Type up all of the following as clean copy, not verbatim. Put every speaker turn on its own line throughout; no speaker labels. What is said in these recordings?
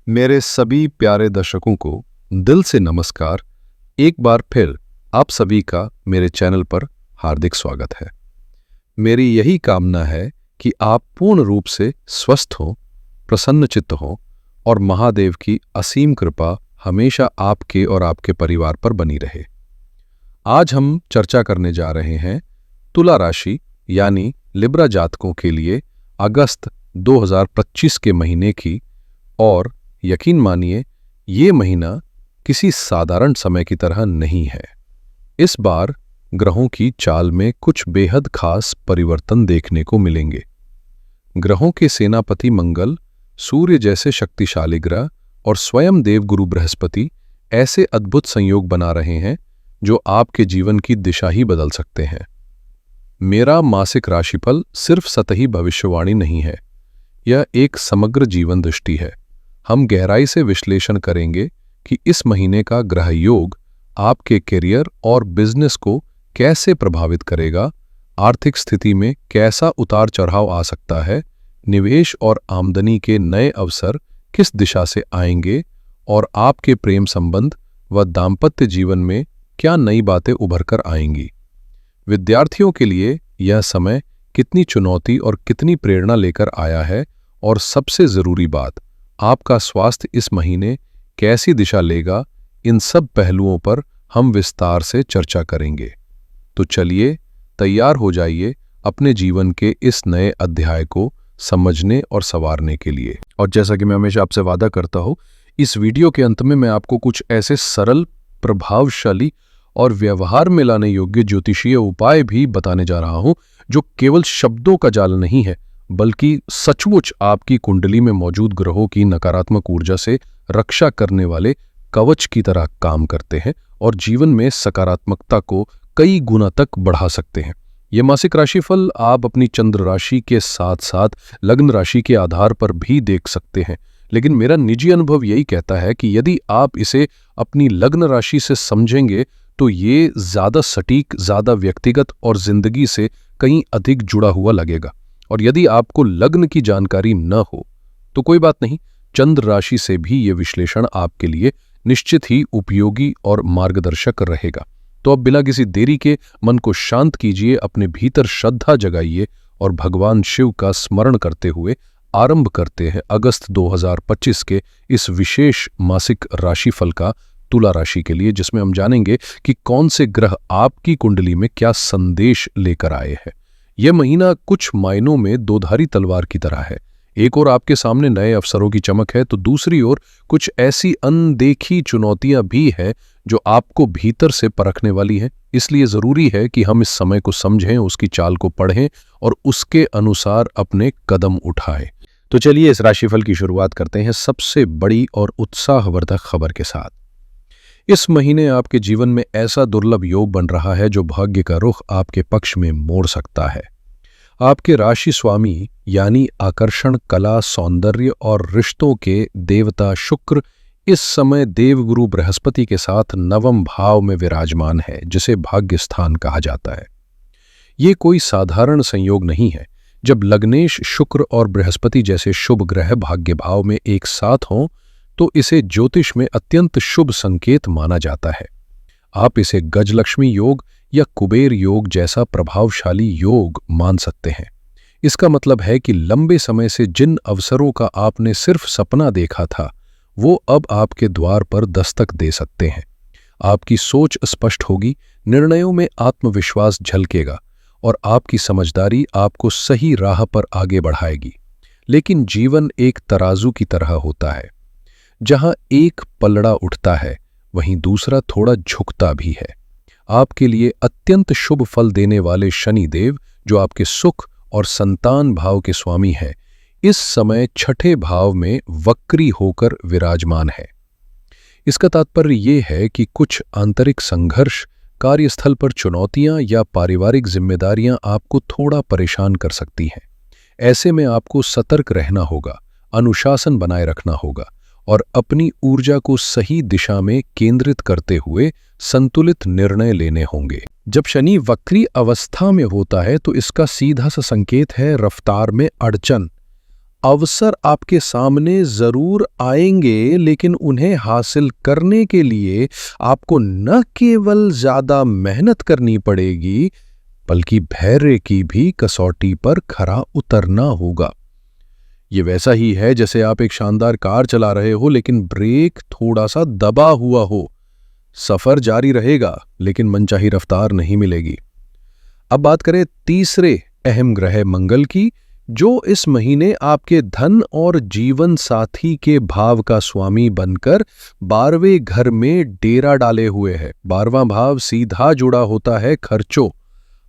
मेरे सभी प्यारे दर्शकों को दिल से नमस्कार। एक बार फिर आप सभी का मेरे चैनल पर हार्दिक स्वागत है। मेरी यही कामना है कि आप पूर्ण रूप से स्वस्थ हों, प्रसन्नचित्त हों और महादेव की असीम कृपा हमेशा आपके और आपके परिवार पर बनी रहे। आज हम चर्चा करने जा रहे हैं तुला राशि यानी लिब्रा जातकों के लिए अगस्त 2025 के महीने की। और यकीन मानिए, ये महीना किसी साधारण समय की तरह नहीं है। इस बार ग्रहों की चाल में कुछ बेहद खास परिवर्तन देखने को मिलेंगे। ग्रहों के सेनापति मंगल, सूर्य जैसे शक्तिशाली ग्रह और स्वयं देवगुरु बृहस्पति ऐसे अद्भुत संयोग बना रहे हैं जो आपके जीवन की दिशा ही बदल सकते हैं। मेरा मासिक राशिफल सिर्फ सतही भविष्यवाणी नहीं है, यह एक समग्र जीवन दृष्टि है। हम गहराई से विश्लेषण करेंगे कि इस महीने का ग्रह योग आपके करियर और बिजनेस को कैसे प्रभावित करेगा, आर्थिक स्थिति में कैसा उतार चढ़ाव आ सकता है, निवेश और आमदनी के नए अवसर किस दिशा से आएंगे और आपके प्रेम संबंध व दाम्पत्य जीवन में क्या नई बातें उभर कर आएंगी। विद्यार्थियों के लिए यह समय कितनी चुनौती और कितनी प्रेरणा लेकर आया है, और सबसे जरूरी बात, आपका स्वास्थ्य इस महीने कैसी दिशा लेगा, इन सब पहलुओं पर हम विस्तार से चर्चा करेंगे। तो चलिए तैयार हो जाइए अपने जीवन के इस नए अध्याय को समझने और संवारने के लिए। और जैसा कि मैं हमेशा आपसे वादा करता हूं, इस वीडियो के अंत में मैं आपको कुछ ऐसे सरल, प्रभावशाली और व्यवहार में लाने योग्य ज्योतिषीय उपाय भी बताने जा रहा हूं, जो केवल शब्दों का जाल नहीं है, बल्कि सचमुच आपकी कुंडली में मौजूद ग्रहों की नकारात्मक ऊर्जा से रक्षा करने वाले कवच की तरह काम करते हैं और जीवन में सकारात्मकता को कई गुना तक बढ़ा सकते हैं। यह मासिक राशिफल आप अपनी चंद्र राशि के साथ साथ लग्न राशि के आधार पर भी देख सकते हैं, लेकिन मेरा निजी अनुभव यही कहता है कि यदि आप इसे अपनी लग्न राशि से समझेंगे तो ये ज्यादा सटीक, ज्यादा व्यक्तिगत और जिंदगी से कहीं अधिक जुड़ा हुआ लगेगा। और यदि आपको लग्न की जानकारी न हो तो कोई बात नहीं, चंद्र राशि से भी ये विश्लेषण आपके लिए निश्चित ही उपयोगी और मार्गदर्शक रहेगा। तो अब बिना किसी देरी के मन को शांत कीजिए, अपने भीतर श्रद्धा जगाइए और भगवान शिव का स्मरण करते हुए आरंभ करते हैं अगस्त 2025 के इस विशेष मासिक राशिफल का तुला राशि के लिए, जिसमें हम जानेंगे कि कौन से ग्रह आपकी कुंडली में क्या संदेश लेकर आए हैं। यह महीना कुछ मायनों में दोधारी तलवार की तरह है। एक ओर आपके सामने नए अवसरों की चमक है, तो दूसरी ओर कुछ ऐसी अनदेखी चुनौतियां भी हैं जो आपको भीतर से परखने वाली हैं। इसलिए जरूरी है कि हम इस समय को समझें, उसकी चाल को पढ़ें और उसके अनुसार अपने कदम उठाएं। तो चलिए इस राशिफल की शुरुआत करते हैं सबसे बड़ी और उत्साहवर्धक खबर के साथ। इस महीने आपके जीवन में ऐसा दुर्लभ योग बन रहा है जो भाग्य का रुख आपके पक्ष में मोड़ सकता है। आपके राशि स्वामी यानी आकर्षण, कला, सौंदर्य और रिश्तों के देवता शुक्र इस समय देवगुरु बृहस्पति के साथ नवम भाव में विराजमान है, जिसे भाग्य स्थान कहा जाता है। ये कोई साधारण संयोग नहीं है। जब लग्नेश शुक्र और बृहस्पति जैसे शुभ ग्रह भाग्य भाव में एक साथ हों तो इसे ज्योतिष में अत्यंत शुभ संकेत माना जाता है। आप इसे गजलक्ष्मी योग या कुबेर योग जैसा प्रभावशाली योग मान सकते हैं। इसका मतलब है कि लंबे समय से जिन अवसरों का आपने सिर्फ सपना देखा था, वो अब आपके द्वार पर दस्तक दे सकते हैं। आपकी सोच स्पष्ट होगी, निर्णयों में आत्मविश्वास झलकेगा और आपकी समझदारी आपको सही राह पर आगे बढ़ाएगी। लेकिन जीवन एक तराजू की तरह होता है, जहां एक पलड़ा उठता है वहीं दूसरा थोड़ा झुकता भी है। आपके लिए अत्यंत शुभ फल देने वाले शनिदेव, जो आपके सुख और संतान भाव के स्वामी हैं, इस समय छठे भाव में वक्री होकर विराजमान है। इसका तात्पर्य यह है कि कुछ आंतरिक संघर्ष, कार्यस्थल पर चुनौतियां या पारिवारिक जिम्मेदारियां आपको थोड़ा परेशान कर सकती हैं। ऐसे में आपको सतर्क रहना होगा, अनुशासन बनाए रखना होगा और अपनी ऊर्जा को सही दिशा में केंद्रित करते हुए संतुलित निर्णय लेने होंगे। जब शनि वक्री अवस्था में होता है तो इसका सीधा सा संकेत है रफ्तार में अड़चन। अवसर आपके सामने जरूर आएंगे, लेकिन उन्हें हासिल करने के लिए आपको न केवल ज्यादा मेहनत करनी पड़ेगी, बल्कि धैर्य की भी कसौटी पर खरा उतरना होगा। ये वैसा ही है जैसे आप एक शानदार कार चला रहे हो, लेकिन ब्रेक थोड़ा सा दबा हुआ हो। सफर जारी रहेगा, लेकिन मनचाही रफ्तार नहीं मिलेगी। अब बात करें तीसरे अहम ग्रह मंगल की, जो इस महीने आपके धन और जीवन साथी के भाव का स्वामी बनकर 12वें घर में डेरा डाले हुए है। 12वां भाव सीधा जुड़ा होता है खर्चों,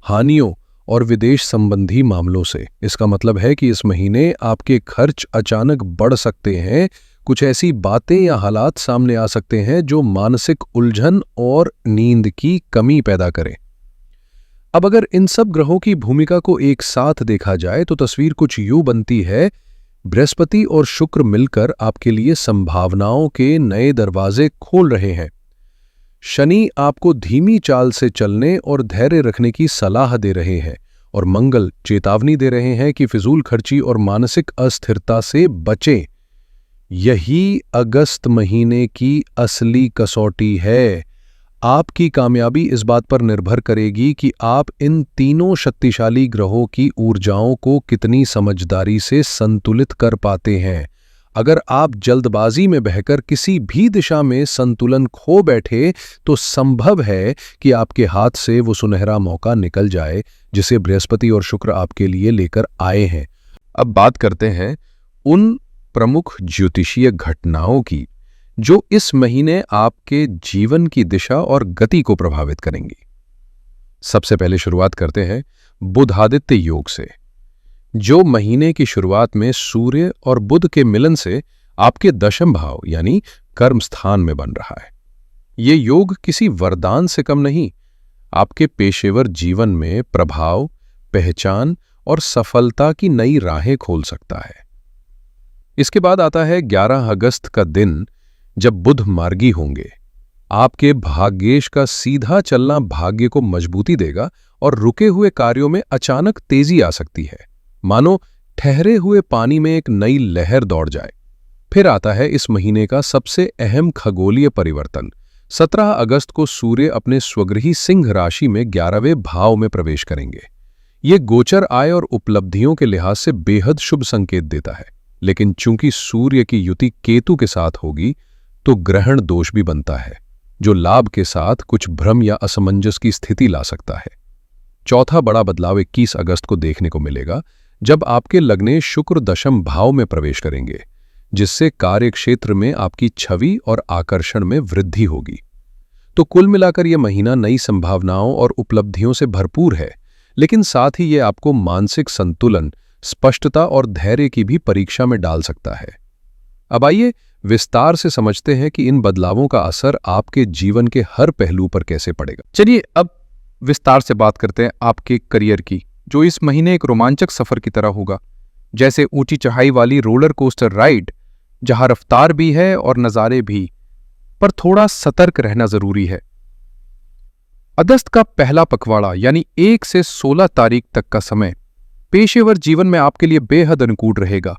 हानियों और विदेश संबंधी मामलों से। इसका मतलब है कि इस महीने आपके खर्च अचानक बढ़ सकते हैं। कुछ ऐसी बातें या हालात सामने आ सकते हैं जो मानसिक उलझन और नींद की कमी पैदा करें। अब अगर इन सब ग्रहों की भूमिका को एक साथ देखा जाए तो तस्वीर कुछ यूं बनती है। बृहस्पति और शुक्र मिलकर आपके लिए संभावनाओं के नए दरवाजे खोल रहे हैं। शनि आपको धीमी चाल से चलने और धैर्य रखने की सलाह दे रहे हैं, और मंगल चेतावनी दे रहे हैं कि फिजूल खर्ची और मानसिक अस्थिरता से बचें। यही अगस्त महीने की असली कसौटी है। आपकी कामयाबी इस बात पर निर्भर करेगी कि आप इन तीनों शक्तिशाली ग्रहों की ऊर्जाओं को कितनी समझदारी से संतुलित कर पाते हैं। अगर आप जल्दबाजी में बहकर किसी भी दिशा में संतुलन खो बैठे, तो संभव है कि आपके हाथ से वो सुनहरा मौका निकल जाए जिसे बृहस्पति और शुक्र आपके लिए लेकर आए हैं। अब बात करते हैं उन प्रमुख ज्योतिषीय घटनाओं की जो इस महीने आपके जीवन की दिशा और गति को प्रभावित करेंगी। सबसे पहले शुरुआत करते हैं बुध-आदित्य योग से, जो महीने की शुरुआत में सूर्य और बुध के मिलन से आपके दशम भाव यानी कर्म स्थान में बन रहा है। ये योग किसी वरदान से कम नहीं, आपके पेशेवर जीवन में प्रभाव, पहचान और सफलता की नई राहें खोल सकता है। इसके बाद आता है 11 अगस्त का दिन, जब बुध मार्गी होंगे। आपके भाग्येश का सीधा चलना भाग्य को मजबूती देगा और रुके हुए कार्यों में अचानक तेजी आ सकती है, मानो ठहरे हुए पानी में एक नई लहर दौड़ जाए। फिर आता है इस महीने का सबसे अहम खगोलीय परिवर्तन। 17 अगस्त को सूर्य अपने स्वगृही सिंह राशि में 11वें भाव में प्रवेश करेंगे। ये गोचर आय और उपलब्धियों के लिहाज से बेहद शुभ संकेत देता है, लेकिन चूंकि सूर्य की युति केतु के साथ होगी तो ग्रहण दोष भी बनता है, जो लाभ के साथ कुछ भ्रम या असमंजस की स्थिति ला सकता है। चौथा बड़ा बदलाव 21 अगस्त को देखने को मिलेगा, जब आपके लग्नेश शुक्र दशम भाव में प्रवेश करेंगे, जिससे कार्य क्षेत्र में आपकी छवि और आकर्षण में वृद्धि होगी। तो कुल मिलाकर यह महीना नई संभावनाओं और उपलब्धियों से भरपूर है, लेकिन साथ ही यह आपको मानसिक संतुलन, स्पष्टता और धैर्य की भी परीक्षा में डाल सकता है। अब आइए विस्तार से समझते हैं कि इन बदलावों का असर आपके जीवन के हर पहलू पर कैसे पड़ेगा।
चलिए अब विस्तार से बात करते हैं आपके करियर की, जो इस महीने एक रोमांचक सफर की तरह होगा, जैसे ऊंची चढ़ाई वाली रोलर कोस्टर राइड, जहां रफ्तार भी है और नज़ारे भी, पर थोड़ा सतर्क रहना जरूरी है। अगस्त का पहला पखवाड़ा यानी 1 से 16 तारीख तक का समय पेशेवर जीवन में आपके लिए बेहद अनुकूल रहेगा।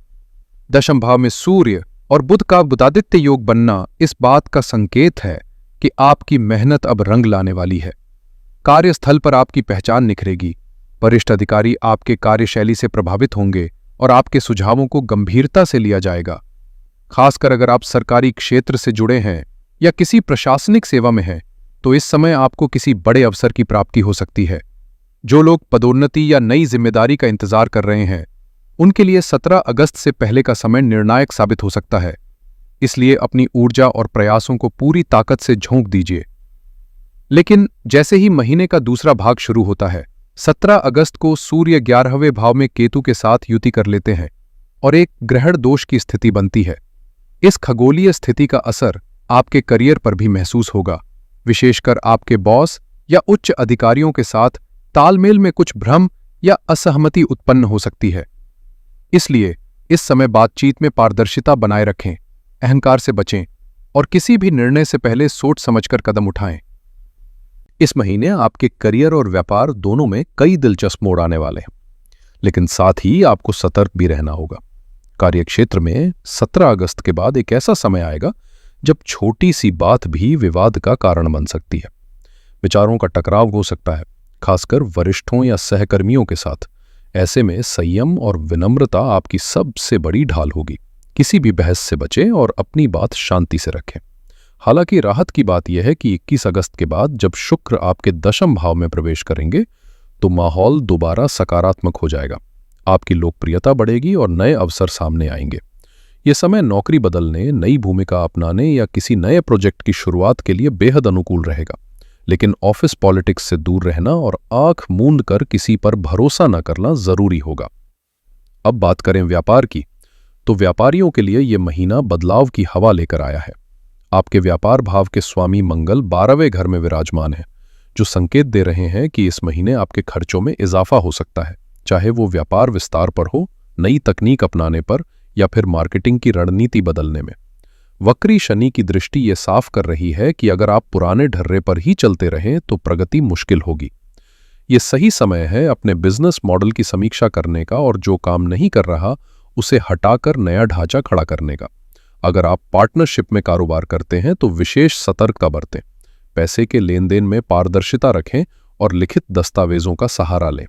दशम भाव में सूर्य और बुध का बुधादित्य योग बनना इस बात का संकेत है कि आपकी मेहनत अब रंग लाने वाली है। कार्यस्थल पर आपकी पहचान निखरेगी, वरिष्ठ अधिकारी आपके कार्यशैली से प्रभावित होंगे और आपके सुझावों को गंभीरता से लिया जाएगा। खासकर अगर आप सरकारी क्षेत्र से जुड़े हैं या किसी प्रशासनिक सेवा में हैं, तो इस समय आपको किसी बड़े अवसर की प्राप्ति हो सकती है। जो लोग पदोन्नति या नई जिम्मेदारी का इंतजार कर रहे हैं, उनके लिए 17 अगस्त से पहले का समय निर्णायक साबित हो सकता है। इसलिए अपनी ऊर्जा और प्रयासों को पूरी ताकत से झोंक दीजिए। लेकिन जैसे ही महीने का दूसरा भाग शुरू होता है, 17 अगस्त को सूर्य 11वें भाव में केतु के साथ युति कर लेते हैं और एक ग्रहण दोष की स्थिति बनती है। इस खगोलीय स्थिति का असर आपके करियर पर भी महसूस होगा, विशेषकर आपके बॉस या उच्च अधिकारियों के साथ तालमेल में कुछ भ्रम या असहमति उत्पन्न हो सकती है। इसलिए इस समय बातचीत में पारदर्शिता बनाए रखें, अहंकार से बचें और किसी भी निर्णय से पहले सोच समझकर कदम उठाएं। इस महीने आपके करियर और व्यापार दोनों में कई दिलचस्प मोड़ आने वाले हैं, लेकिन साथ ही आपको सतर्क भी रहना होगा।
कार्यक्षेत्र में 17 अगस्त के बाद एक ऐसा समय आएगा जब छोटी सी बात भी विवाद का कारण बन सकती है। विचारों का टकराव हो सकता है, खासकर वरिष्ठों या सहकर्मियों के साथ। ऐसे में संयम और विनम्रता आपकी सबसे बड़ी ढाल होगी। किसी भी बहस से बचें और अपनी बात शांति से रखें। हालांकि राहत की बात यह है कि 21 अगस्त के बाद जब शुक्र आपके दशम भाव में प्रवेश करेंगे तो माहौल दोबारा सकारात्मक हो जाएगा। आपकी लोकप्रियता बढ़ेगी और नए अवसर सामने आएंगे। ये समय नौकरी बदलने, नई भूमिका अपनाने या किसी नए प्रोजेक्ट की शुरुआत के लिए बेहद अनुकूल रहेगा। लेकिन ऑफिस पॉलिटिक्स से दूर रहना और आंख मूंद कर किसी पर भरोसा न करना जरूरी होगा। अब बात करें व्यापार की, तो व्यापारियों के लिए यह महीना बदलाव की हवा लेकर आया है। आपके व्यापार भाव के स्वामी मंगल 12वें घर में विराजमान है, जो संकेत दे रहे हैं कि इस महीने आपके खर्चों में इजाफा हो सकता है, चाहे वो व्यापार विस्तार पर हो, नई तकनीक अपनाने पर या फिर मार्केटिंग की रणनीति बदलने में। वक्री शनि की दृष्टि ये साफ कर रही है कि अगर आप पुराने ढर्रे पर ही चलते रहें तो प्रगति मुश्किल होगी। ये सही समय है अपने बिजनेस मॉडल की समीक्षा करने का और जो काम नहीं कर रहा उसे हटाकर नया ढांचा खड़ा करने का। अगर आप पार्टनरशिप में कारोबार करते हैं तो विशेष सतर्कता बरतें। पैसे के लेन देन में पारदर्शिता रखें और लिखित दस्तावेजों का सहारा लें।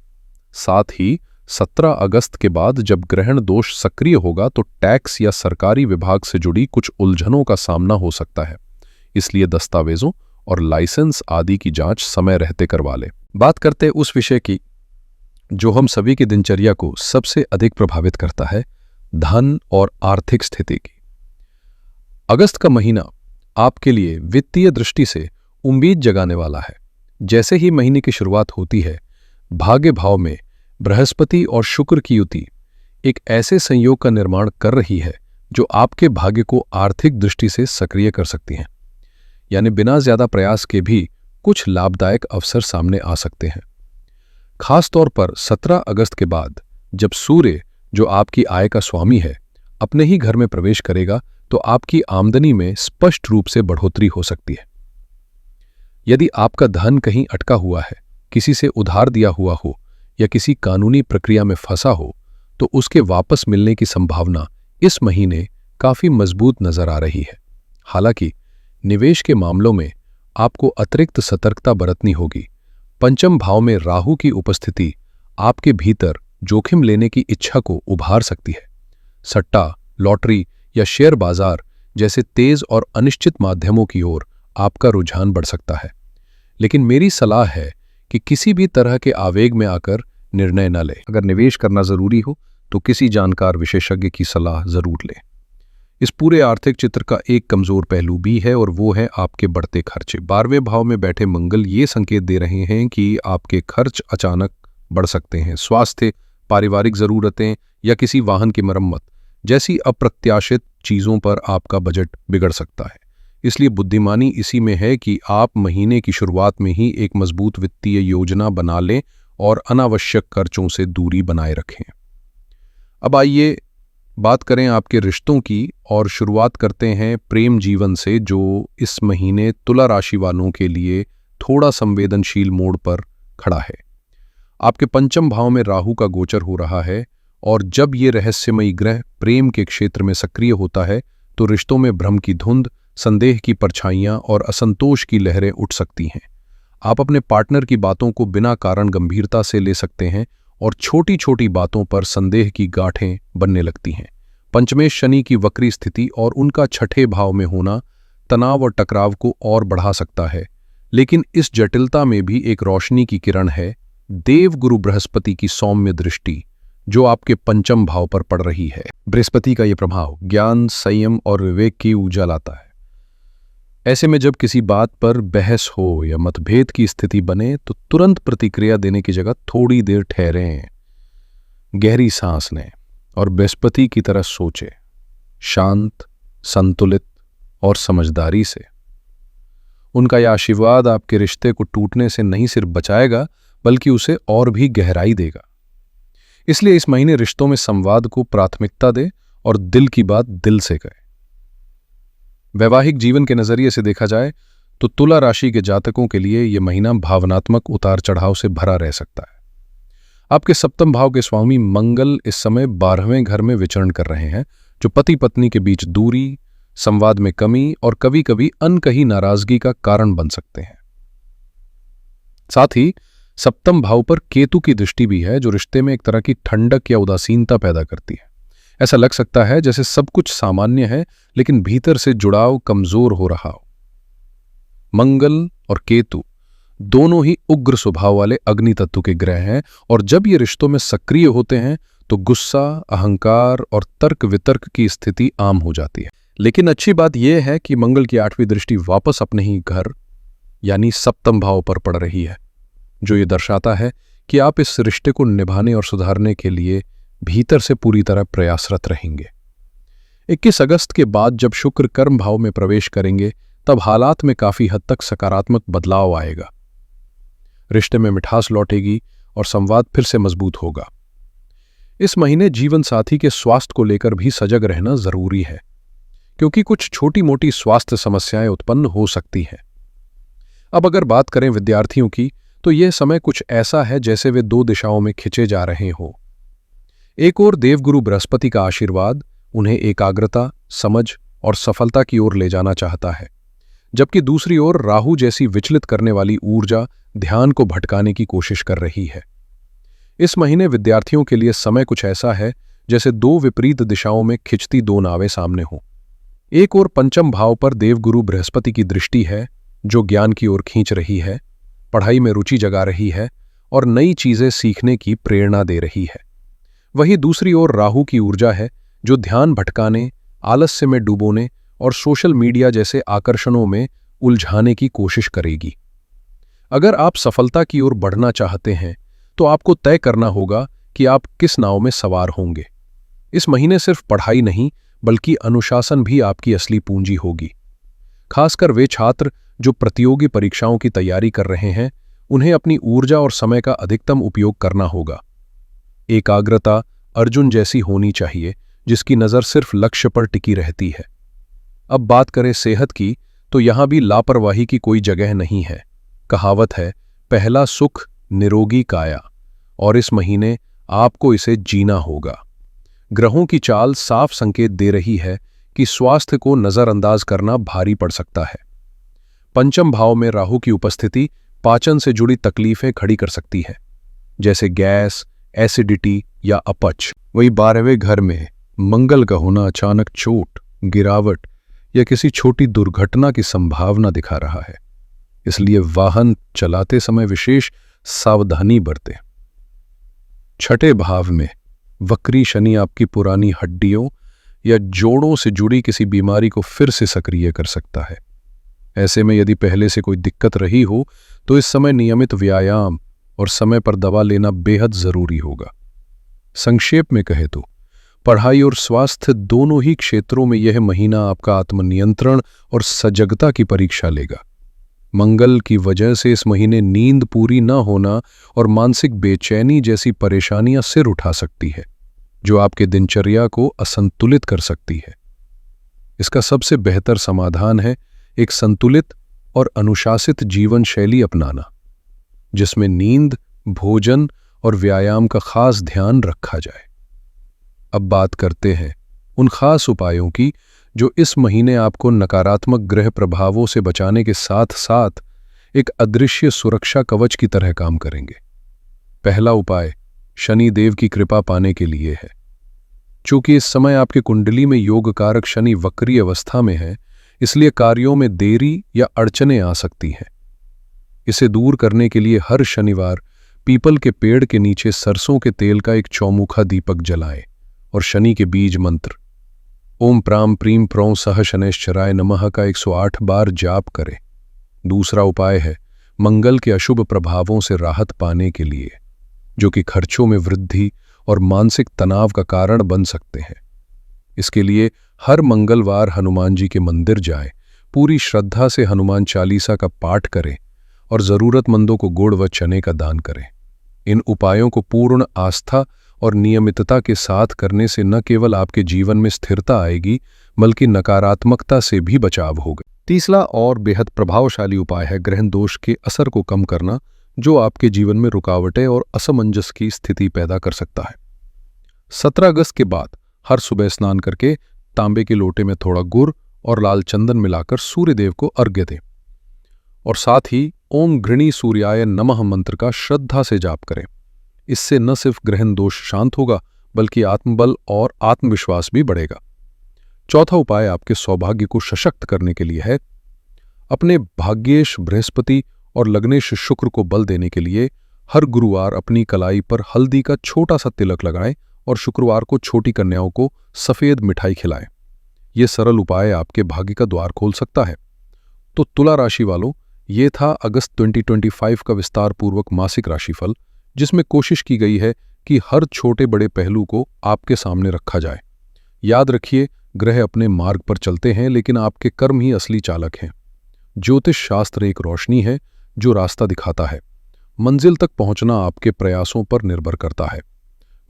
साथ ही 17 अगस्त के बाद जब ग्रहण दोष सक्रिय होगा तो टैक्स या सरकारी विभाग से जुड़ी कुछ उलझनों का सामना हो सकता है। इसलिए दस्तावेजों और लाइसेंस आदि की जांच समय रहते करवा लें। बात करते उस विषय की जो हम सभी की दिनचर्या को सबसे अधिक प्रभावित करता है, धन और आर्थिक स्थिति की। अगस्त का महीना आपके लिए वित्तीय दृष्टि से उम्मीद जगाने वाला है। जैसे ही महीने की शुरुआत होती है, भाग्य भाव में बृहस्पति और शुक्र की युति एक ऐसे संयोग का निर्माण कर रही है जो आपके भाग्य को आर्थिक दृष्टि से सक्रिय कर सकती हैं। यानी बिना ज्यादा प्रयास के भी कुछ लाभदायक अवसर सामने आ सकते हैं। खास तौर पर 17 अगस्त के बाद जब सूर्य, जो आपकी आय का स्वामी है, अपने ही घर में प्रवेश करेगा तो आपकी आमदनी में स्पष्ट रूप से बढ़ोतरी हो सकती है। यदि आपका धन कहीं अटका हुआ है, किसी से उधार दिया हुआ हो या किसी कानूनी प्रक्रिया में फंसा हो, तो उसके वापस मिलने की संभावना इस महीने काफी मजबूत नजर आ रही है। हालांकि निवेश के मामलों में आपको अतिरिक्त सतर्कता बरतनी होगी। पंचम भाव में राहु की उपस्थिति आपके भीतर जोखिम लेने की इच्छा को उभार सकती है। सट्टा, लॉटरी या शेयर बाजार जैसे तेज और अनिश्चित माध्यमों की ओर आपका रुझान बढ़ सकता है। लेकिन मेरी सलाह है कि किसी भी तरह के आवेग में आकर निर्णय न लें। अगर निवेश करना जरूरी हो तो किसी जानकार विशेषज्ञ की सलाह जरूर लें। इस पूरे आर्थिक चित्र का एक कमजोर पहलू भी है और वो है आपके बढ़ते खर्चे। 12वें भाव में बैठे मंगल ये संकेत दे रहे हैं कि आपके खर्च अचानक बढ़ सकते हैं। स्वास्थ्य, पारिवारिक जरूरतें या किसी वाहन की मरम्मत जैसी अप्रत्याशित चीजों पर आपका बजट बिगड़ सकता है। इसलिए बुद्धिमानी इसी में है कि आप महीने की शुरुआत में ही एक मजबूत वित्तीय योजना बना लें और अनावश्यक खर्चों से दूरी बनाए रखें। अब आइए बात करें आपके रिश्तों की और शुरुआत करते हैं प्रेम जीवन से, जो इस महीने तुला राशि वालों के लिए थोड़ा संवेदनशील मोड़ पर खड़ा है। आपके पंचम भाव में राहु का गोचर हो रहा है और जब ये रहस्यमयी ग्रह प्रेम के क्षेत्र में सक्रिय होता है तो रिश्तों में भ्रम की धुंध, संदेह की परछाइयां और असंतोष की लहरें उठ सकती हैं। आप अपने पार्टनर की बातों को बिना कारण गंभीरता से ले सकते हैं और छोटी छोटी बातों पर संदेह की गांठें बनने लगती हैं। पंचमेश शनि की वक्री स्थिति और उनका छठे भाव में होना तनाव और टकराव को और बढ़ा सकता है। लेकिन इस जटिलता में भी एक रोशनी की किरण है, देव गुरु बृहस्पति की सौम्य दृष्टि जो आपके पंचम भाव पर पड़ रही है। बृहस्पति का यह प्रभाव ज्ञान, संयम और विवेक की ऊर्जा लाता है। ऐसे में जब किसी बात पर बहस हो या मतभेद की स्थिति बने तो तुरंत प्रतिक्रिया देने की जगह थोड़ी देर ठहरें, गहरी सांस लें और बृहस्पति की तरह सोचें, शांत, संतुलित और समझदारी से। उनका यह आशीर्वाद आपके रिश्ते को टूटने से नहीं सिर्फ बचाएगा बल्कि उसे और भी गहराई देगा। इसलिए इस महीने रिश्तों में संवाद को प्राथमिकता दें और दिल की बात दिल से कहें। वैवाहिक जीवन के नजरिए से देखा जाए तो तुला राशि के जातकों के लिए यह महीना भावनात्मक उतार चढ़ाव से भरा रह सकता है। आपके सप्तम भाव के स्वामी मंगल इस समय 12वें घर में विचरण कर रहे हैं, जो पति पत्नी के बीच दूरी, संवाद में कमी और कभी कभी अनकही नाराजगी का कारण बन सकते हैं। साथ ही सप्तम भाव पर केतु की दृष्टि भी है, जो रिश्ते में एक तरह की ठंडक या उदासीनता पैदा करती है। ऐसा लग सकता है जैसे सब कुछ सामान्य है, लेकिन भीतर से जुड़ाव कमजोर हो रहा हो। मंगल और केतु दोनों ही उग्र स्वभाव वाले अग्नि तत्व के ग्रह हैं, और जब ये रिश्तों में सक्रिय होते हैं तो गुस्सा, अहंकार और तर्क वितर्क की स्थिति आम हो जाती है। लेकिन अच्छी बात यह है कि मंगल की 8वीं दृष्टि वापस अपने ही घर यानी सप्तम भाव पर पड़ रही है, जो ये दर्शाता है कि आप इस रिश्ते को निभाने और सुधारने के लिए भीतर से पूरी तरह प्रयासरत रहेंगे। 21 अगस्त के बाद जब शुक्र कर्म भाव में प्रवेश करेंगे, तब हालात में काफी हद तक सकारात्मक बदलाव आएगा। रिश्ते में मिठास लौटेगी और संवाद फिर से मजबूत होगा। इस महीने जीवन साथी के स्वास्थ्य को लेकर भी सजग रहना जरूरी है, क्योंकि कुछ छोटी मोटी स्वास्थ्य समस्याएं उत्पन्न हो सकती हैं। अब अगर बात करें विद्यार्थियों की, तो यह समय कुछ ऐसा है जैसे वे 2 दिशाओं में खिंचे जा रहे हों। एक ओर देवगुरु बृहस्पति का आशीर्वाद उन्हें एकाग्रता, समझ और सफलता की ओर ले जाना चाहता है, जबकि दूसरी ओर राहु जैसी विचलित करने वाली ऊर्जा ध्यान को भटकाने की कोशिश कर रही है। इस महीने विद्यार्थियों के लिए समय कुछ ऐसा है जैसे 2 विपरीत दिशाओं में खिंचती 2 नावें सामने हों। एक ओर पंचम भाव पर देवगुरु बृहस्पति की दृष्टि है, जो ज्ञान की ओर खींच रही है, पढ़ाई में रुचि जगा रही है और नई चीजें सीखने की प्रेरणा दे रही है। वहीं दूसरी ओर राहु की ऊर्जा है, जो ध्यान भटकाने, आलस्य में डुबोने और सोशल मीडिया जैसे आकर्षणों में उलझाने की कोशिश करेगी। अगर आप सफलता की ओर बढ़ना चाहते हैं, तो आपको तय करना होगा कि आप किस नाव में सवार होंगे। इस महीने सिर्फ पढ़ाई नहीं, बल्कि अनुशासन भी आपकी असली पूंजी होगी। खासकर वे छात्र जो प्रतियोगी परीक्षाओं की तैयारी कर रहे हैं, उन्हें अपनी ऊर्जा और समय का अधिकतम उपयोग करना होगा। एकाग्रता अर्जुन जैसी होनी चाहिए, जिसकी नज़र सिर्फ लक्ष्य पर टिकी रहती है। अब बात करें सेहत की, तो यहां भी लापरवाही की कोई जगह नहीं है। कहावत है, पहला सुख निरोगी काया, और इस महीने आपको इसे जीना होगा। ग्रहों की चाल साफ संकेत दे रही है कि स्वास्थ्य को नजरअंदाज करना भारी पड़ सकता है। पंचम भाव में राहु की उपस्थिति पाचन से जुड़ी तकलीफें खड़ी कर सकती है, जैसे गैस, एसिडिटी या अपच। वही 12वें घर में मंगल का होना अचानक चोट, गिरावट या किसी छोटी दुर्घटना की संभावना दिखा रहा है। इसलिए वाहन चलाते समय विशेष सावधानी बरतें। 6ठे भाव में वक्री शनि आपकी पुरानी हड्डियों या जोड़ों से जुड़ी किसी बीमारी को फिर से सक्रिय कर सकता है। ऐसे में यदि पहले से कोई दिक्कत रही हो, तो इस समय नियमित व्यायाम और समय पर दवा लेना बेहद जरूरी होगा। संक्षेप में कहे तो पढ़ाई और स्वास्थ्य दोनों ही क्षेत्रों में यह महीना आपका आत्मनियंत्रण और सजगता की परीक्षा लेगा। मंगल की वजह से इस महीने नींद पूरी न होना और मानसिक बेचैनी जैसी परेशानियां सिर उठा सकती है, जो आपके दिनचर्या को असंतुलित कर सकती है। इसका सबसे बेहतर समाधान है एक संतुलित और अनुशासित जीवन शैली अपनाना, जिसमें नींद, भोजन और व्यायाम का खास ध्यान रखा जाए। अब बात करते हैं उन खास उपायों की जो इस महीने आपको नकारात्मक ग्रह प्रभावों से बचाने के साथ साथ एक अदृश्य सुरक्षा कवच की तरह काम करेंगे। पहला उपाय शनि देव की कृपा पाने के लिए है। चूंकि इस समय आपके कुंडली में योग कारक शनि वक्री अवस्था में है, इसलिए कार्यों में देरी या अड़चनें आ सकती हैं। इसे दूर करने के लिए हर शनिवार पीपल के पेड़ के नीचे सरसों के तेल का एक चौमुखा दीपक जलाएं और शनि के बीज मंत्र ओम प्राम प्रीम प्रौं सह शनैश्चराय नमः का 108 बार जाप करें। दूसरा उपाय है मंगल के अशुभ प्रभावों से राहत पाने के लिए, जो कि खर्चों में वृद्धि और मानसिक तनाव का कारण बन सकते हैं। इसके लिए हर मंगलवार हनुमान जी के मंदिर जाएं, पूरी श्रद्धा से हनुमान चालीसा का पाठ करें और जरूरतमंदों को गुड़ व चने का दान करें। इन उपायों को पूर्ण आस्था और नियमितता के साथ करने से न केवल आपके जीवन में स्थिरता आएगी, बल्कि नकारात्मकता से भी बचाव होगा। तीसरा और बेहद प्रभावशाली उपाय है ग्रहण दोष के असर को कम करना, जो आपके जीवन में रुकावटें और असमंजस की स्थिति पैदा कर सकता है। 17 अगस्त के बाद हर सुबह स्नान करके तांबे के लोटे में थोड़ा गुड़ और लाल चंदन मिलाकर सूर्यदेव को अर्घ्य दें और साथ ही ओम घृणी सूर्याय नमः मंत्र का श्रद्धा से जाप करें। इससे न सिर्फ ग्रहण दोष शांत होगा बल्कि आत्मबल और आत्मविश्वास भी बढ़ेगा। चौथा उपाय आपके सौभाग्य को सशक्त करने के लिए है। अपने भाग्येश बृहस्पति और लग्नेश शुक्र को बल देने के लिए हर गुरुवार अपनी कलाई पर हल्दी का छोटा सा तिलक लगाएं और शुक्रवार को छोटी कन्याओं को सफेद मिठाई खिलाएं। यह सरल उपाय आपके भाग्य का द्वार खोल सकता है। तो तुला राशि वालों, ये था अगस्त 2025 का विस्तार पूर्वक मासिक राशिफल, जिसमें कोशिश की गई है कि हर छोटे बड़े पहलू को आपके सामने रखा जाए। याद रखिए, ग्रह अपने मार्ग पर चलते हैं लेकिन आपके कर्म ही असली चालक हैं। ज्योतिष शास्त्र एक रोशनी है जो रास्ता दिखाता है। मंजिल तक पहुंचना आपके प्रयासों पर निर्भर करता है।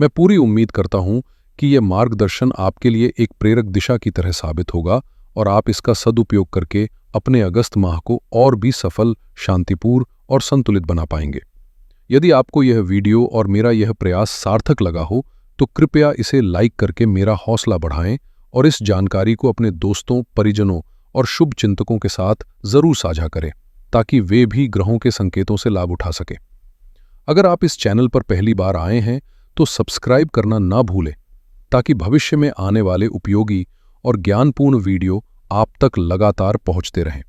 मैं पूरी उम्मीद करता हूं कि यह मार्गदर्शन आपके लिए एक प्रेरक दिशा की तरह साबित होगा और आप इसका सदुपयोग करके अपने अगस्त माह को और भी सफल, शांतिपूर्ण और संतुलित बना पाएंगे। यदि आपको यह वीडियो और मेरा यह प्रयास सार्थक लगा हो तो कृपया इसे लाइक करके मेरा हौसला बढ़ाएं और इस जानकारी को अपने दोस्तों, परिजनों और शुभ चिंतकों के साथ जरूर साझा करें ताकि वे भी ग्रहों के संकेतों से लाभ उठा सकें। अगर आप इस चैनल पर पहली बार आए हैं तो सब्सक्राइब करना ना भूलें ताकि भविष्य में आने वाले उपयोगी और ज्ञानपूर्ण वीडियो आप तक लगातार पहुंचते रहें।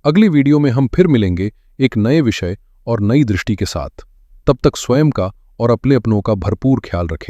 अगली वीडियो में हम फिर मिलेंगे एक नए विषय और नई दृष्टि के साथ। तब तक स्वयं का और अपने अपनों का भरपूर ख्याल रखें।